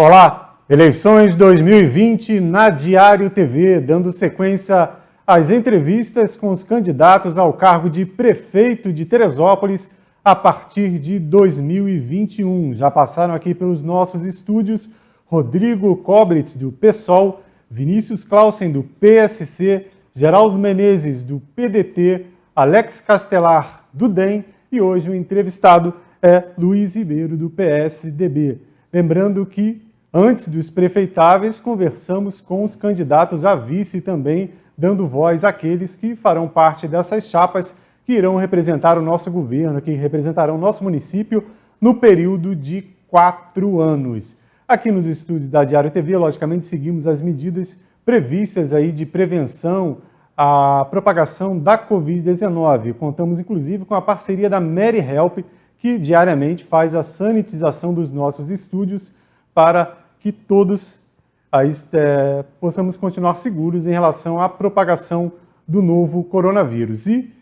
Olá, eleições 2020 na Diário TV, dando sequência às entrevistas com os candidatos ao cargo de prefeito de Teresópolis a partir de 2021. Já passaram aqui pelos nossos estúdios Rodrigo Koblitz, do PSOL, Vinícius Clausen, do PSC, Geraldo Menezes, do PDT, Alex Castelar, do DEM, e hoje o entrevistado é Luiz Ribeiro, do PSDB. Lembrando que, antes dos prefeitáveis, conversamos com os candidatos a vice também, dando voz àqueles que farão parte dessas chapas que irão representar o nosso governo, que representarão o nosso município no período de 4 anos. Aqui nos estúdios da Diário TV, logicamente, seguimos as medidas previstas aí de prevenção à propagação da Covid-19. Contamos, inclusive, com a parceria da Mary Help, que diariamente faz a sanitização dos nossos estúdios para que todos aí, possamos continuar seguros em relação à propagação do novo coronavírus. E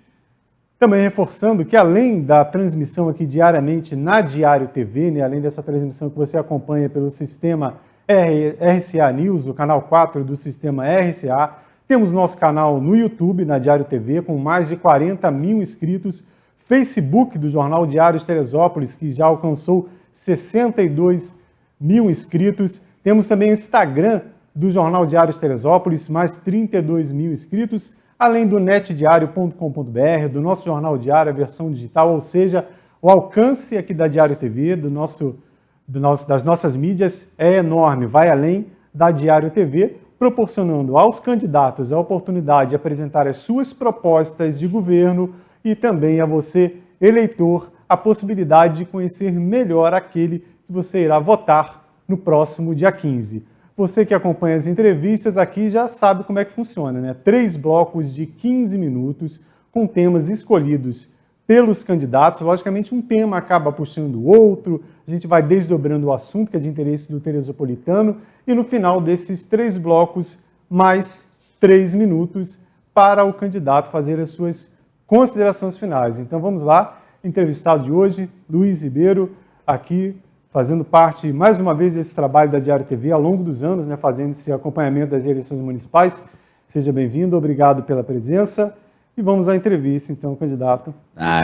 também reforçando que, além da transmissão aqui diariamente na Diário TV, né, além dessa transmissão que você acompanha pelo sistema RCA News, o canal 4 do sistema RCA, temos nosso canal no YouTube, na Diário TV, com mais de 40 mil inscritos, Facebook do Jornal Diário de Teresópolis, que já alcançou 62 mil inscritos. Temos também o Instagram do Jornal Diário de Teresópolis, mais 32 mil inscritos, além do netdiario.com.br, do nosso Jornal Diário, a versão digital, ou seja, o alcance aqui da Diário TV, das nossas mídias, é enorme, vai além da Diário TV, proporcionando aos candidatos a oportunidade de apresentar as suas propostas de governo e também a você, eleitor, a possibilidade de conhecer melhor aquele que você irá votar no próximo dia 15. Você que acompanha as entrevistas aqui já sabe como é que funciona, né? 3 blocos de 15 minutos com temas escolhidos pelos candidatos. Logicamente, um tema acaba puxando o outro, a gente vai desdobrando o assunto que é de interesse do teresopolitano e no final desses 3 blocos, mais 3 minutos para o candidato fazer as suas considerações finais. Então vamos lá, entrevistado de hoje, Luiz Ribeiro, aqui fazendo parte, mais uma vez, desse trabalho da Diário TV ao longo dos anos, né, fazendo esse acompanhamento das eleições municipais. Seja bem-vindo, obrigado pela presença. E vamos à entrevista, então, candidato.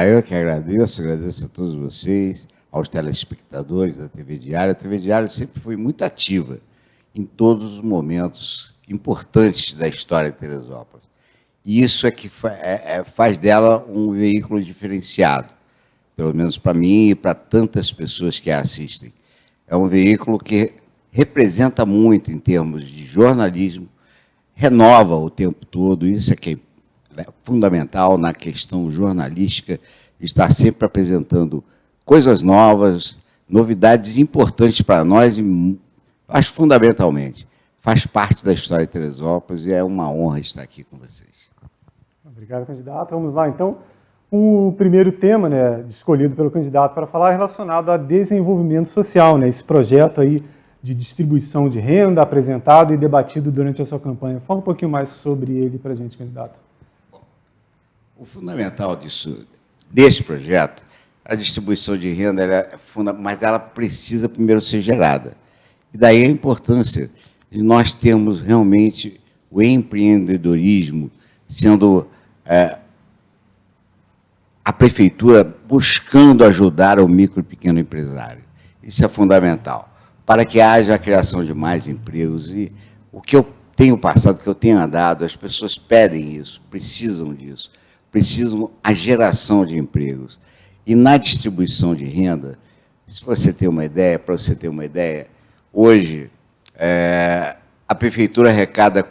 Eu que agradeço a todos vocês, aos telespectadores da TV Diário. A TV Diário sempre foi muito ativa em todos os momentos importantes da história de Teresópolis. E isso é que faz dela um veículo diferenciado, pelo menos para mim e para tantas pessoas que a assistem. É um veículo que representa muito em termos de jornalismo, renova o tempo todo, isso é que é fundamental na questão jornalística, estar sempre apresentando coisas novas, novidades importantes para nós e, acho fundamentalmente, faz parte da história de Teresópolis e é uma honra estar aqui com vocês. Obrigado, candidato. Vamos lá, então. O primeiro tema, né, escolhido pelo candidato para falar é relacionado a desenvolvimento social, né, esse projeto aí de distribuição de renda apresentado e debatido durante a sua campanha. Fala um pouquinho mais sobre ele para a gente, candidato. O fundamental desse projeto, a distribuição de renda, mas ela precisa primeiro ser gerada. E daí a importância de nós termos realmente o empreendedorismo sendo a prefeitura buscando ajudar o micro e pequeno empresário. Isso é fundamental, para que haja a criação de mais empregos. E o que eu tenho passado, o que eu tenho andado, as pessoas pedem isso, precisam disso, precisam a geração de empregos. E na distribuição de renda, se você tem uma ideia, para você ter uma ideia, hoje a prefeitura arrecada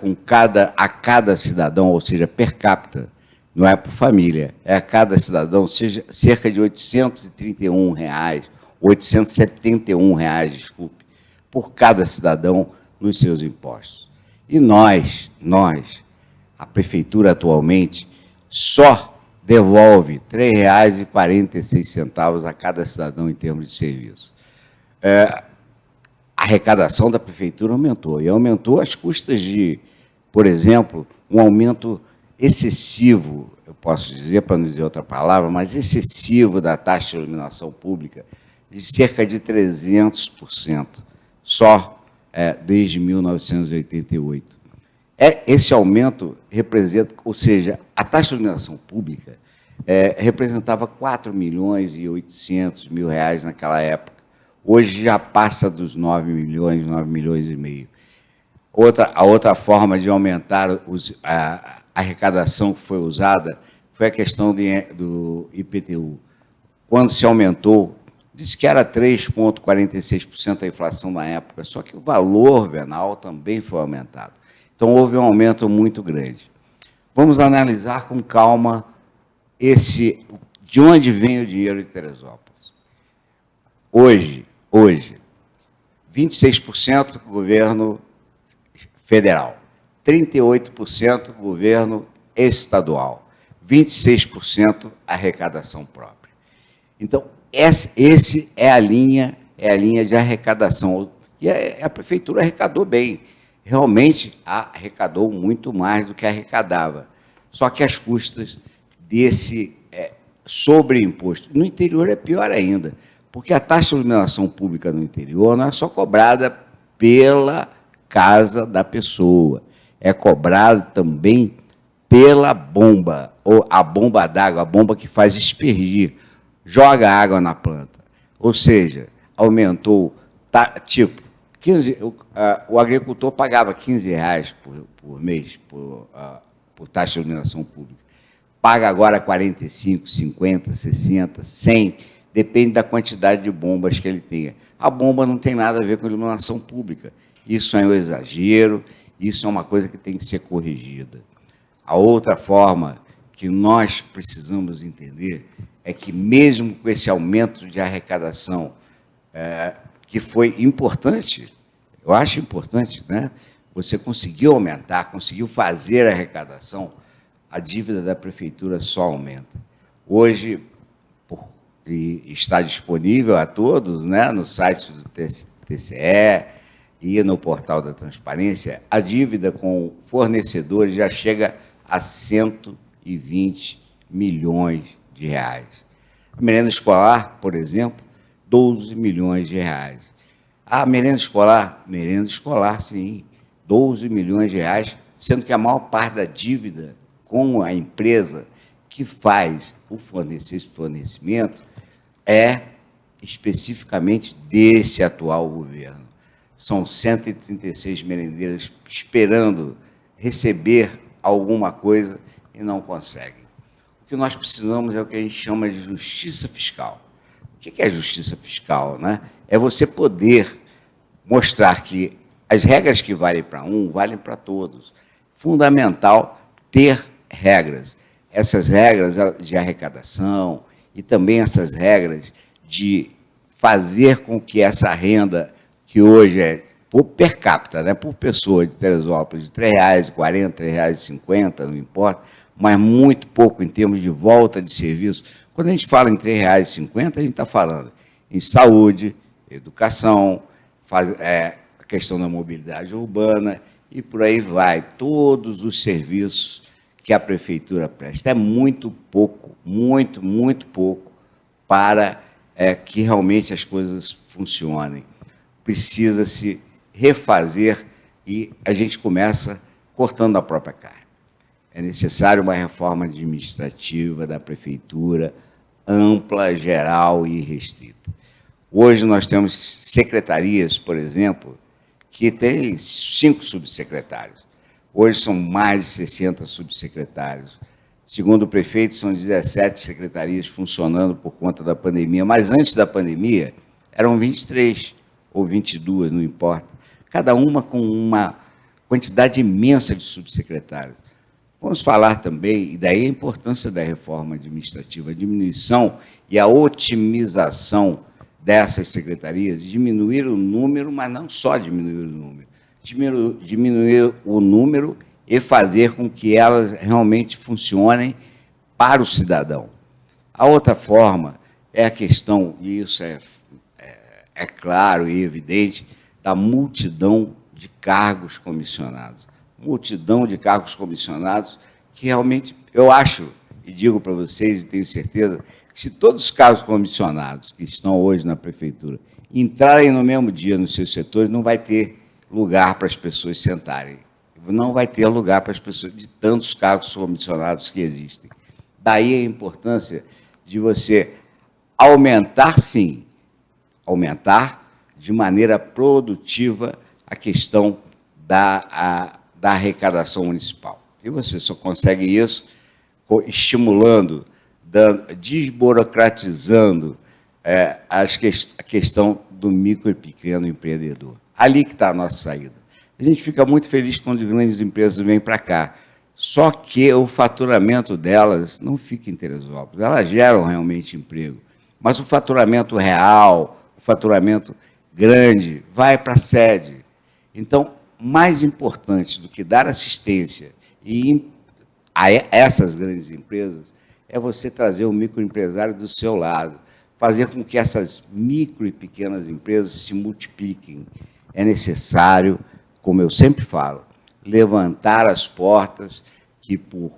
a cada cidadão, ou seja, per capita, não é por família, é a cada cidadão, seja cerca de R$ 831, R$ 871, desculpe, por cada cidadão nos seus impostos. E nós, a prefeitura atualmente, só devolve R$ 3,46 a cada cidadão em termos de serviço. A arrecadação da prefeitura aumentou, e aumentou às custas de, por exemplo, um aumento excessivo, eu posso dizer, para não dizer outra palavra, mas excessivo da taxa de iluminação pública, de cerca de 300%. só desde 1988. Esse aumento representa, ou seja, a taxa de iluminação pública representava 4 milhões e 800 mil reais naquela época. Hoje já passa dos 9 milhões e meio. A outra forma de aumentar a arrecadação que foi usada foi a questão do IPTU. Quando se aumentou, disse que era 3,46% a inflação na época, só que o valor venal também foi aumentado. Então, houve um aumento muito grande. Vamos analisar com calma de onde vem o dinheiro de Teresópolis. Hoje, 26% governo federal, 38% governo estadual, 26% arrecadação própria. Então, esse é a linha de arrecadação. E a prefeitura arrecadou bem. Realmente arrecadou muito mais do que arrecadava. Só que às custas desse sobreimposto. No interior é pior ainda, porque a taxa de iluminação pública no interior não é só cobrada pela casa da pessoa, é cobrada também pela bomba, ou a bomba d'água, a bomba que faz aspergir, joga água na planta. Ou seja, aumentou, tipo, o agricultor pagava R$15 por mês por taxa de iluminação pública. Paga agora 45, 50, 60, 100, depende da quantidade de bombas que ele tenha. A bomba não tem nada a ver com iluminação pública. Isso é um exagero, isso é uma coisa que tem que ser corrigida. A outra forma que nós precisamos entender é que, mesmo com esse aumento de arrecadação, que foi importante, eu acho importante, né? Você conseguiu aumentar, conseguiu fazer a arrecadação, a dívida da prefeitura só aumenta. Hoje, e está disponível a todos, né, no site do TCE e no portal da transparência, a dívida com fornecedores já chega a 120 milhões de reais. A merenda escolar, por exemplo, 12 milhões de reais. A merenda escolar, sim, 12 milhões de reais, sendo que a maior parte da dívida com a empresa que faz esse fornecimento é especificamente desse atual governo. São 136 merendeiras esperando receber alguma coisa e não conseguem. O que nós precisamos é o que a gente chama de justiça fiscal. O que é justiça fiscal, né? É você poder mostrar que as regras que valem para um, valem para todos. Fundamental ter regras. Essas regras de arrecadação e também essas regras de fazer com que essa renda, que hoje é per capita, né, por pessoa de Teresópolis, de R$3,40, R$3,50, não importa, mas muito pouco em termos de volta de serviço. Quando a gente fala em R$3,50, a gente está falando em saúde, educação, a questão da mobilidade urbana e por aí vai, todos os serviços que a prefeitura presta. É muito pouco, muito pouco para que realmente as coisas funcionem. Precisa-se refazer e a gente começa cortando a própria carne. É necessário uma reforma administrativa da prefeitura, ampla, geral e restrita. Hoje nós temos secretarias, por exemplo, que têm 5 subsecretários. Hoje são mais de 60 subsecretários. Segundo o prefeito, são 17 secretarias funcionando por conta da pandemia, mas antes da pandemia eram 23 ou 22, não importa. Cada uma com uma quantidade imensa de subsecretários. Vamos falar também, e daí a importância da reforma administrativa, a diminuição e a otimização dessas secretarias, diminuir o número, mas não só diminuir o número, diminuir o número e fazer com que elas realmente funcionem para o cidadão. A outra forma é a questão, e isso é claro e evidente, da multidão de cargos comissionados. Multidão de cargos comissionados que realmente, eu acho, e digo para vocês, e tenho certeza, que se todos os cargos comissionados que estão hoje na prefeitura entrarem no mesmo dia nos seus setores, não vai ter lugar para as pessoas sentarem. Não vai ter lugar para as pessoas de tantos cargos comissionados que existem. Daí a importância de você aumentar, sim, aumentar de maneira produtiva a questão da arrecadação municipal. E você só consegue isso estimulando, desburocratizando a questão do micro e pequeno empreendedor. Ali que está a nossa saída. A gente fica muito feliz quando grandes empresas vêm para cá, só que o faturamento delas não fica em Teresópolis. Elas geram realmente emprego, mas o faturamento real, o faturamento grande, vai para a sede. Então, mais importante do que dar assistência a essas grandes empresas é você trazer o microempresário do seu lado, fazer com que essas micro e pequenas empresas se multipliquem. É necessário, como eu sempre falo, levantar as portas que, por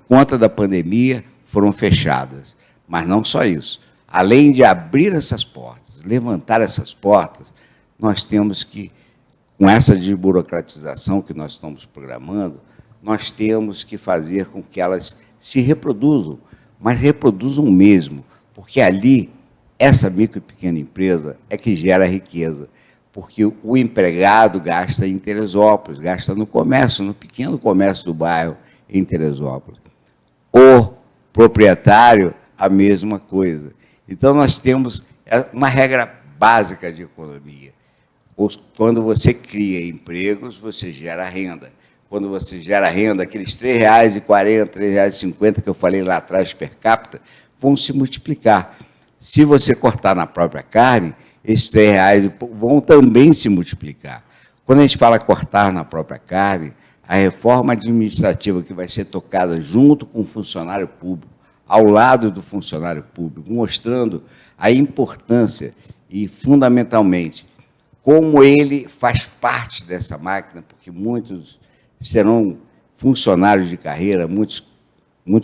conta da pandemia, foram fechadas. Mas não só isso. Além de abrir essas portas, levantar essas portas, nós temos que, com essa desburocratização que nós estamos programando, nós temos que fazer com que elas se reproduzam, mas reproduzam mesmo, porque ali, essa micro e pequena empresa é que gera riqueza, porque o empregado gasta em Teresópolis, gasta no comércio, no pequeno comércio do bairro em Teresópolis. O proprietário, a mesma coisa. Então, nós temos uma regra básica de economia. Quando você cria empregos, você gera renda. Quando você gera renda, aqueles R$ 3,40, R$ 3,50 que eu falei lá atrás per capita, vão se multiplicar. Se você cortar na própria carne, esses R$ 3 vão também se multiplicar. Quando a gente fala cortar na própria carne, a reforma administrativa que vai ser tocada junto com o funcionário público, ao lado do funcionário público, mostrando a importância e, fundamentalmente, como ele faz parte dessa máquina, porque muitos serão funcionários de carreira, muitos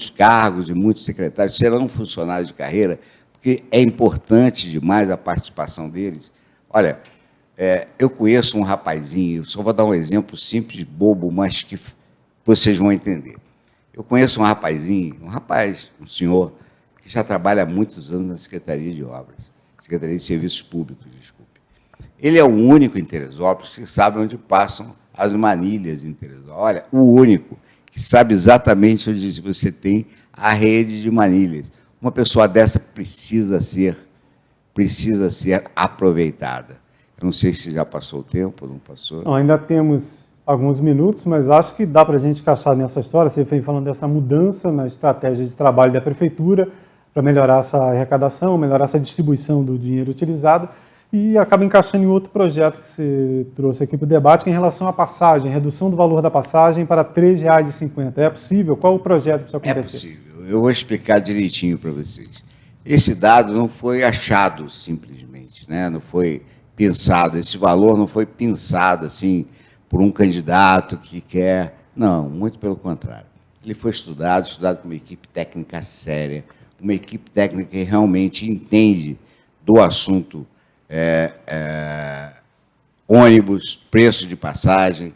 cargos e muitos secretários serão funcionários de carreira, porque é importante demais a participação deles. Olha, eu conheço um rapazinho, só vou dar um exemplo simples, bobo, mas que vocês vão entender. Eu conheço um rapazinho, um senhor, que já trabalha há muitos anos na Secretaria de Obras, Secretaria de Serviços Públicos, desculpe. Ele é o único em Teresópolis que sabe onde passam as manilhas em Teresópolis. Olha, o único que sabe exatamente onde você tem a rede de manilhas. Uma pessoa dessa precisa ser aproveitada. Eu não sei se já passou o tempo, não passou. Não, ainda temos alguns minutos, mas acho que dá para a gente encaixar nessa história. Você vem falando dessa mudança na estratégia de trabalho da Prefeitura para melhorar essa arrecadação, melhorar essa distribuição do dinheiro utilizado, e acaba encaixando em outro projeto que você trouxe aqui para o debate, que é em relação à passagem, redução do valor da passagem para R$ 3,50. É possível? Qual o projeto para isso acontecer? É possível. Eu vou explicar direitinho para vocês. Esse dado não foi achado simplesmente, né? Não foi pensado, esse valor não foi pensado assim por um candidato que quer. Não, muito pelo contrário. Ele foi estudado com uma equipe técnica séria, uma equipe técnica que realmente entende do assunto ônibus, preço de passagem,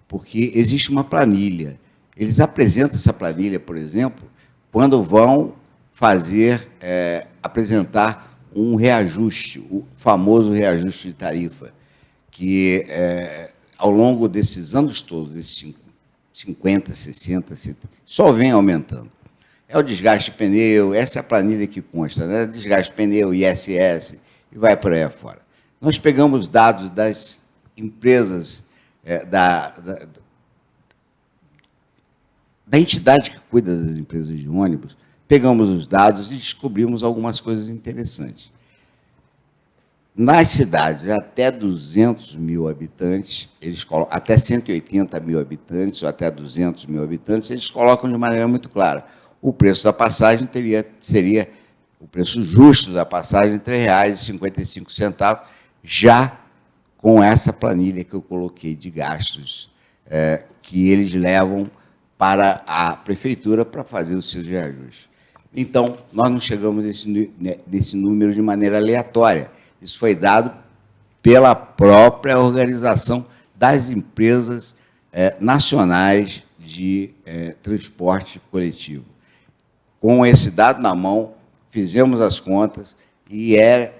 porque existe uma planilha. Eles apresentam essa planilha, por exemplo, quando vão apresentar um reajuste, o famoso reajuste de tarifa, que ao longo desses anos todos, esses 50, 60, 70, só vem aumentando. É o desgaste de pneu, essa é a planilha que consta, né? Desgaste de pneu, ISS, e vai por aí afora. Nós pegamos dados das empresas, da entidade que cuida das empresas de ônibus, pegamos os dados e descobrimos algumas coisas interessantes. Nas cidades até 200 mil habitantes, até 180 mil habitantes, ou até 200 mil habitantes, eles colocam de maneira muito clara. O preço da passagem seria o preço justo da passagem, R$ 3,55, já com essa planilha que eu coloquei de gastos que eles levam para a prefeitura para fazer os seus reajustes. Então, nós não chegamos nesse número de maneira aleatória. Isso foi dado pela própria organização das empresas nacionais de transporte coletivo. Com esse dado na mão, fizemos as contas e é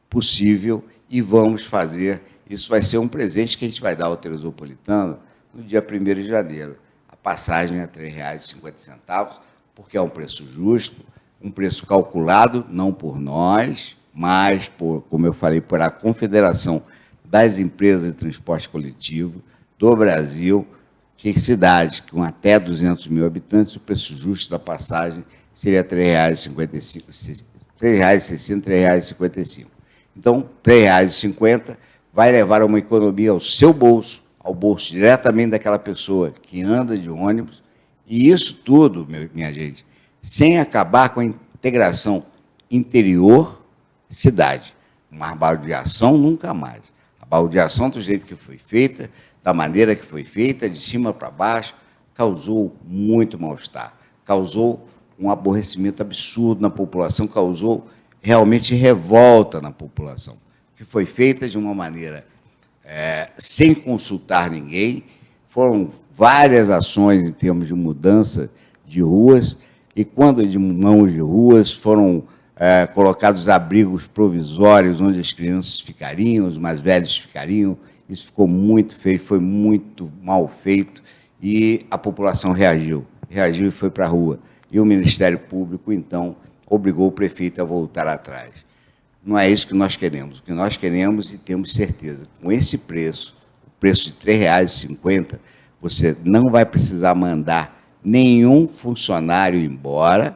possível e vamos fazer. Isso vai ser um presente que a gente vai dar ao Teresopolitano no dia 1º de janeiro. A passagem é R$ 3,50, porque é um preço justo, um preço calculado, não por nós, mas, como eu falei, por a Confederação das Empresas de Transporte Coletivo do Brasil, que cidades com até 200 mil habitantes, o preço justo da passagem seria R$ 3,55, R$ 3,60, R$ 3,55. Então, R$ 3,50 vai levar uma economia ao seu bolso, ao bolso diretamente daquela pessoa que anda de ônibus, e isso tudo, minha gente, sem acabar com a integração interior-cidade. Uma baldeação nunca mais. A baldeação do jeito que foi feita, da maneira que foi feita, de cima para baixo, causou muito mal-estar, causou um aborrecimento absurdo na população, causou realmente revolta na população, que foi feita de uma maneira sem consultar ninguém. Foram várias ações em termos de mudança de ruas, e quando de mãos de ruas foram colocados abrigos provisórios onde as crianças ficariam, os mais velhos ficariam. Isso ficou muito feio, foi muito mal feito, e a população reagiu e foi para a rua. E o Ministério Público, então, obrigou o prefeito a voltar atrás. Não é isso que nós queremos. O que nós queremos, e temos certeza, com esse preço, o preço de R$ 3,50, você não vai precisar mandar nenhum funcionário embora,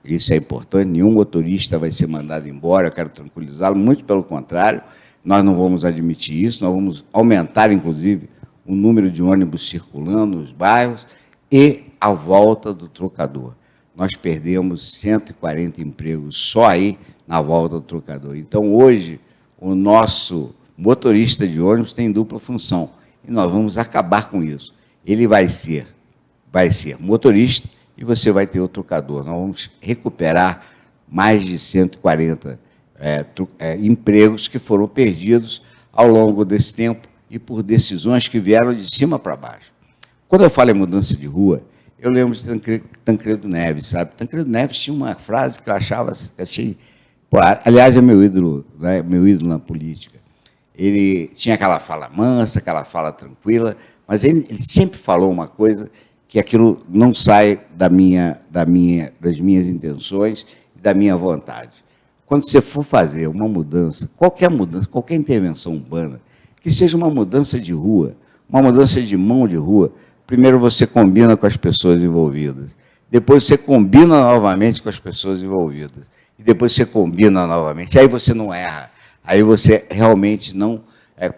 isso é importante, nenhum motorista vai ser mandado embora, eu quero tranquilizá-lo, muito pelo contrário, nós não vamos admitir isso, nós vamos aumentar, inclusive, o número de ônibus circulando nos bairros e a volta do trocador. Nós perdemos 140 empregos só aí na volta do trocador. Então, hoje, o nosso motorista de ônibus tem dupla função, e nós vamos acabar com isso. Ele vai ser motorista e você vai ter o trocador. Nós vamos recuperar mais de 140 empregos que foram perdidos ao longo desse tempo e por decisões que vieram de cima para baixo. Quando eu falo em mudança de rua, eu lembro de Tancredo Neves, sabe? Tancredo Neves tinha uma frase que eu achei... Aliás, é meu ídolo, né? Meu ídolo na política. Ele tinha aquela fala mansa, aquela fala tranquila, mas ele sempre falou uma coisa que aquilo não sai das minhas intenções e da minha vontade. Quando você for fazer uma mudança, qualquer intervenção urbana, que seja uma mudança de rua, uma mudança de mão de rua, primeiro você combina com as pessoas envolvidas, depois você combina novamente com as pessoas envolvidas, e depois você combina novamente, aí você não erra, aí você realmente não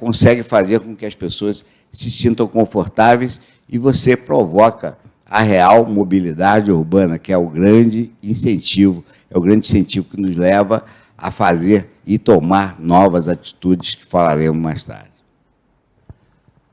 consegue fazer com que as pessoas se sintam confortáveis, e você provoca a real mobilidade urbana, que é o grande incentivo, que nos leva a fazer e tomar novas atitudes, que falaremos mais tarde.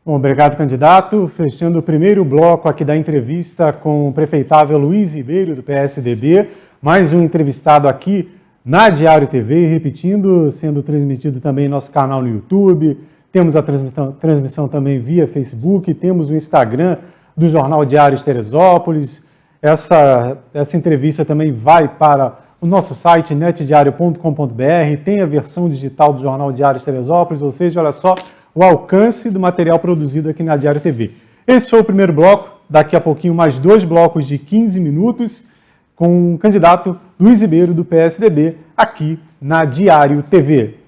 Bom, obrigado, candidato. Fechando o primeiro bloco aqui da entrevista com o prefeitável Luiz Ribeiro, do PSDB, mais um entrevistado aqui na Diário TV, repetindo, sendo transmitido também em nosso canal no YouTube, temos a transmissão também via Facebook, temos o Instagram do Jornal Diário de Teresópolis. Essa entrevista também vai para o nosso site netdiario.com.br, tem a versão digital do Jornal Diário de Teresópolis, ou seja, olha só o alcance do material produzido aqui na Diário TV. Esse foi o primeiro bloco, daqui a pouquinho mais 2 blocos de 15 minutos, com o candidato Luiz Ribeiro, do PSDB, aqui na Diário TV.